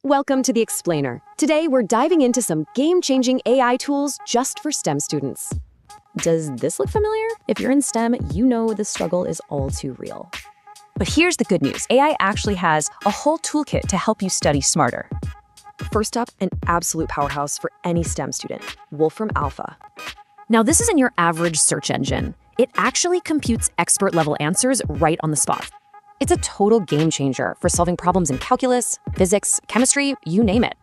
Welcome to The Explainer. Today, we're diving into some game-changing AI tools just for STEM students. Does this look familiar? If you're in STEM, you know the struggle is all too real. But here's the good news. AI actually has a whole toolkit to help you study smarter. First up, an absolute powerhouse for any STEM student, Wolfram Alpha. Now, this isn't your average search engine. It actually computes expert-level answers right on the spot. It's a total game changer for solving problems in calculus, physics, chemistry, you name it.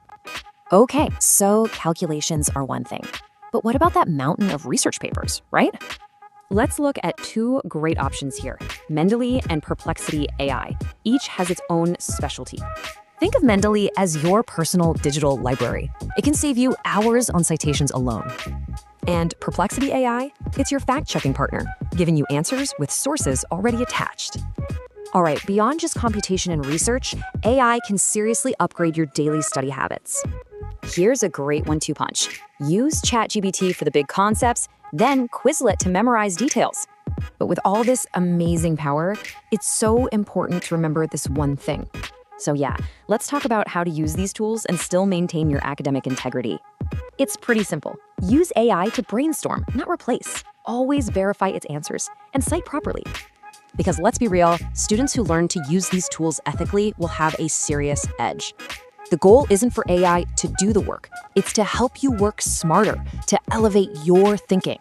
Okay, so calculations are one thing. But what about that mountain of research papers, right? Let's look at two great options here, Mendeley and Perplexity AI. Each has its own specialty. Think of Mendeley as your personal digital library. It can save you hours on citations alone. And Perplexity AI, it's your fact-checking partner, giving you answers with sources already attached. All right, beyond just computation and research, AI can seriously upgrade your daily study habits. Here's a great one-two punch. Use ChatGPT for the big concepts, then Quizlet to memorize details. But with all this amazing power, it's so important to remember this one thing. So yeah, let's talk about how to use these tools and still maintain your academic integrity. It's pretty simple. Use AI to brainstorm, not replace. Always verify its answers and cite properly. Because let's be real, students who learn to use these tools ethically will have a serious edge. The goal isn't for AI to do the work. It's to help you work smarter, to elevate your thinking.